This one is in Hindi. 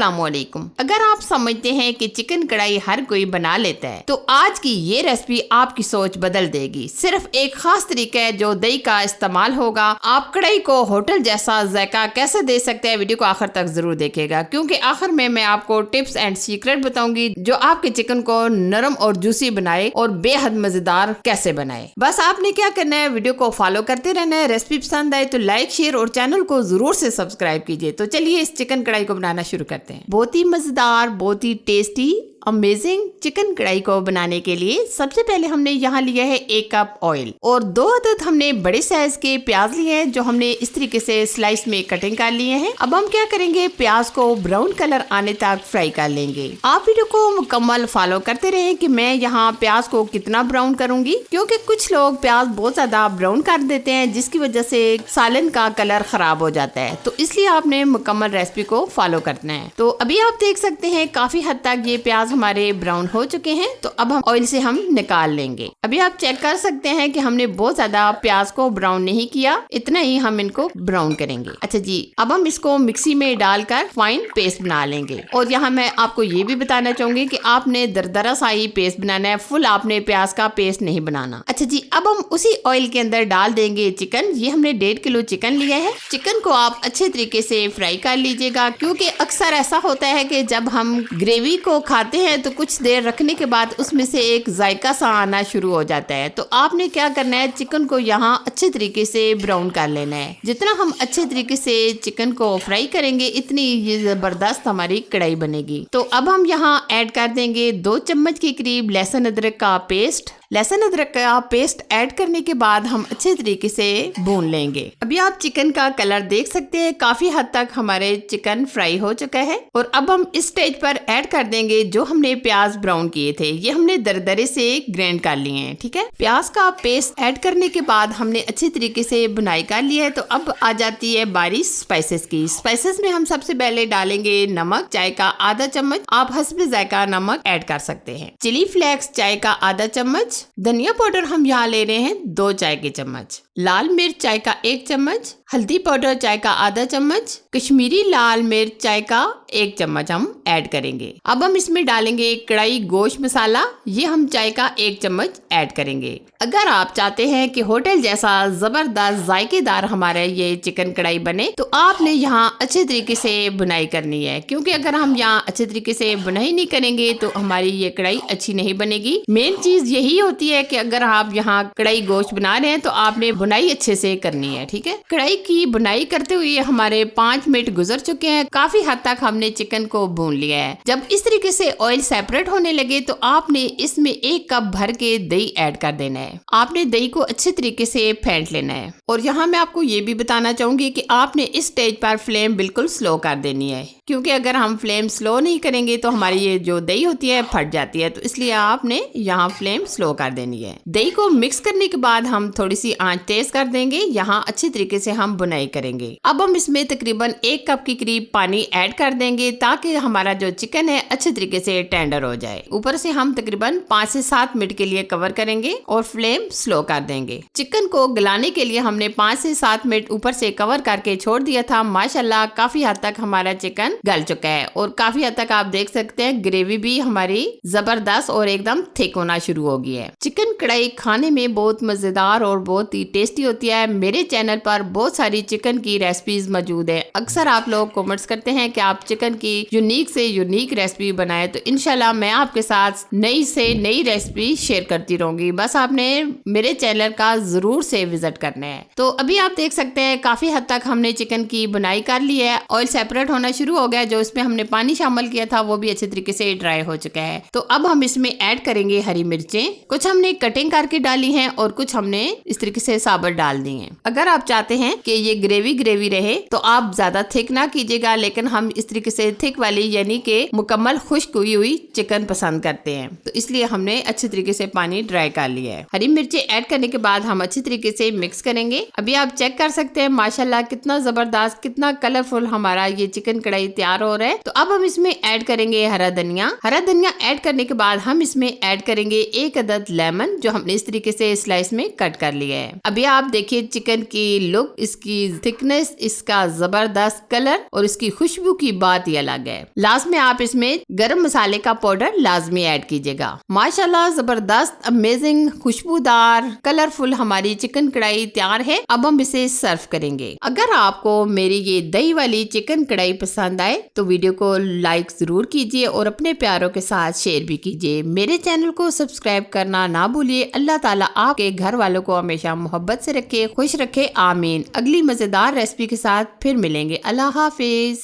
अस्सलामुअलैकुम। अगर आप समझते हैं कि चिकन कढ़ाई हर कोई बना लेता है तो आज की ये रेसिपी आपकी सोच बदल देगी। सिर्फ एक खास तरीका है जो दही का इस्तेमाल होगा। आप कढ़ाई को होटल जैसा जायका कैसे दे सकते हैं, वीडियो को आखिर तक जरूर देखिएगा क्योंकि आखिर में मैं आपको टिप्स एंड सीक्रेट बताऊंगी जो आपके चिकन को नरम और जूसी बनाए और बेहद मजेदार कैसे बनाए। बस आपने क्या करना है, वीडियो को फॉलो करते रहना है। रेसिपी पसंद आए तो लाइक शेयर और चैनल को जरूर से सब्सक्राइब कीजिए। तो चलिए इस चिकन कढ़ाई को बनाना शुरू करते हैं। बहुत ही मजेदार, बहुत ही टेस्टी अमेजिंग चिकन कढ़ाई को बनाने के लिए सबसे पहले हमने यहाँ लिया है 1 कप ऑयल और 2 अदद हमने बड़े साइज के प्याज लिए हैं जो हमने इस तरीके से स्लाइस में कटिंग कर लिए हैं। अब हम क्या करेंगे, प्याज को ब्राउन कलर आने तक फ्राई कर लेंगे। आप वीडियो को मुकम्मल फॉलो करते रहें कि मैं यहाँ प्याज को कितना ब्राउन करूंगी क्योंकि कुछ लोग प्याज बहुत ज्यादा ब्राउन कर देते हैं जिसकी वजह से सालन का कलर खराब हो जाता है, तो इसलिए आपने मुकम्मल रेसिपी को फॉलो करना है। तो अभी आप देख सकते हैं काफी हद तक ये प्याज हमारे ब्राउन हो चुके हैं, तो अब हम ऑयल से हम निकाल लेंगे। अभी आप चेक कर सकते हैं कि हमने बहुत ज्यादा प्याज को ब्राउन नहीं किया, इतना ही हम इनको ब्राउन करेंगे। अच्छा जी, अब हम इसको मिक्सी में डालकर फाइन पेस्ट बना लेंगे। और यहाँ मैं आपको ये भी बताना चाहूंगी कि आपने दरदरा सा ही पेस्ट बनाना है, फुल आपने प्याज का पेस्ट नहीं बनाना। अच्छा जी, अब हम उसी ऑयल के अंदर डाल देंगे चिकन। ये हमने 1.5 किलो चिकन लिया है। चिकन को आप अच्छे तरीके से फ्राई कर लीजिएगा क्योंकि अक्सर ऐसा होता है कि जब हम ग्रेवी को खाते हैं तो कुछ देर रखने के बाद उसमें से एक जायका सा आना शुरू हो जाता है। तो आपने क्या करना है, चिकन को यहाँ अच्छे तरीके से ब्राउन कर लेना है। जितना हम अच्छे तरीके से चिकन को फ्राई करेंगे इतनी ये जबरदस्त हमारी कढ़ाई बनेगी। तो अब हम यहाँ ऐड कर देंगे 2 चम्मच के करीब लहसुन अदरक का पेस्ट। लहसुन अदरक का पेस्ट ऐड करने के बाद हम अच्छे तरीके से भून लेंगे। अभी आप चिकन का कलर देख सकते हैं, काफी हद तक हमारे चिकन फ्राई हो चुका है। और अब हम इस स्टेज पर ऐड कर देंगे जो हमने प्याज ब्राउन किए थे, ये हमने दरदरे से ग्राइंड कर लिए हैं। ठीक है, प्याज का पेस्ट ऐड करने के बाद हमने अच्छे तरीके से बुनाई कर लिया है। तो अब आ जाती है बारी स्पाइसेस की। स्पाइसेस में हम सबसे पहले डालेंगे नमक, चाय का आधा चम्मच, आप हस्बे जायका नमक ऐड कर सकते हैं। चिली फ्लेक्स चाय का आधा चम्मच, धनिया पाउडर हम यहाँ ले रहे हैं 2 चाय के चम्मच, लाल मिर्च चाय का 1 चम्मच, हल्दी पाउडर चाय का आधा चम्मच, कश्मीरी लाल मिर्च चाय का 1 चम्मच हम ऐड करेंगे। अब हम इसमें डालेंगे कढ़ाई गोश्त मसाला, ये हम चाय का 1 चम्मच ऐड करेंगे। अगर आप चाहते हैं कि होटल जैसा जबरदस्त जायकेदार हमारा ये चिकन कढ़ाई बने तो आपने यहाँ अच्छे तरीके से बुनाई करनी है क्योंकि अगर हम यहाँ अच्छे तरीके से बुनाई नहीं करेंगे तो हमारी ये कढ़ाई अच्छी नहीं बनेगी। मेन चीज यही होती है कि अगर आप यहाँ कढ़ाई गोश्त बना रहे हैं तो आपने बुनाई अच्छे से करनी है। ठीक है, कढ़ाई की बुनाई करते हुए हमारे 5 मिनट गुजर चुके हैं। काफी हद तक हमने चिकन को भून लिया है। जब इस तरीके से ऑयल सेपरेट होने लगे तो आपने इसमें 1 कप भर के दही ऐड कर देना है। आपने दही को अच्छे तरीके से फेंट लेना है। और यहाँ मैं आपको ये भी बताना चाहूंगी कि आपने इस स्टेज पर फ्लेम बिल्कुल स्लो कर देनी है क्योंकि अगर हम फ्लेम स्लो नहीं करेंगे तो हमारी ये जो दही होती है फट जाती है, तो इसलिए आपने यहाँ फ्लेम स्लो कर देनी है। दही को मिक्स करने के बाद हम थोड़ी सी आंच तेज कर देंगे। यहाँ अच्छे तरीके से हम बुनाई करेंगे। अब हम इसमें तकरीबन 1 कप के करीब पानी ऐड कर देंगे ताकि हमारा जो चिकन है अच्छे तरीके से टेंडर हो जाए। ऊपर से हम तकरीबन 5 से 7 मिनट के लिए कवर करेंगे और फ्लेम स्लो कर देंगे। चिकन को गलाने के लिए हमने 5 से 7 मिनट ऊपर से कवर करके छोड़ दिया था। माशाल्लाह काफी हद तक हमारा चिकन गल चुका है और काफी हद तक आप देख सकते हैं ग्रेवी भी हमारी जबरदस्त और एकदम थिक होना शुरू हो गई है। चिकन कढ़ाई खाने में बहुत मजेदार और बहुत ही टेस्टी होती है। मेरे चैनल पर बहुत सारी चिकन की रेसिपीज मौजूद है। अक्सर आप लोग कमेंट्स करते हैं कि आप चिकन की यूनिक से यूनिक रेसिपी बनाए, तो इंशाल्लाह मैं आपके साथ नई से नई रेसिपी शेयर करती रहूंगी। बस आपने मेरे चैनल का जरूर से विजिट करना है। तो अभी आप देख सकते हैं काफी हद तक हमने चिकन की बुनाई कर ली है। ऑयल सेपरेट होना शुरू हो गया, जो इसमें हमने पानी शामिल किया था वो भी अच्छे तरीके से ड्राई हो चुका है। तो अब हम इसमें ऐड करेंगे हरी मिर्चें, कुछ हमने कटिंग करके डाली हैं और कुछ हमने इस तरीके से साबुत डाल दी हैं। अगर आप चाहते हैं कि ये ग्रेवी रहे तो आप ज्यादा थिक ना कीजिएगा, लेकिन हम इस तरीके से थिक वाली यानी कि मुकम्मल खुश्क हुई चिकन पसंद करते हैं, तो इसलिए हमने अच्छे तरीके से पानी ड्राई कर लिया है। हरी मिर्चें ऐड करने के बाद हम अच्छी तरीके से मिक्स करेंगे। अभी आप चेक कर सकते हैं माशाल्लाह कितना जबरदस्त, कितना कलरफुल हमारा ये चिकन कढ़ाई तैयार हो रहा है। तो अब हम इसमें ऐड करेंगे हरा धनिया। हरा धनिया ऐड करने के बाद हम इसमें ऐड करेंगे 1 अदद लेमन जो हमने इस तरीके से स्लाइस में कट कर लिया है। अभी अभी आप देखिए चिकन की लुक, इसकी थिकनेस, इसका जबरदस्त कलर और इसकी खुशबू की बात ही अलग है। लास्ट में आप इसमें गरम मसाले का पाउडर लाजमी ऐड कीजिएगा। माशाल्लाह जबरदस्त अमेजिंग खुशबूदार कलरफुल हमारी चिकन कढ़ाई तैयार है। अब हम इसे सर्व करेंगे। अगर आपको मेरी ये दही वाली चिकन कढ़ाई पसंद आए तो वीडियो को लाइक जरूर कीजिए और अपने प्यारों के साथ शेयर भी कीजिए। मेरे चैनल को सब्सक्राइब करना ना भूलिए। अल्लाह ताला आपके घर वालों को हमेशा मोहब्बत से रखे, खुश रखे, आमीन। अगली मजेदार रेसिपी के साथ फिर मिलेंगे। अल्लाह हाफिज।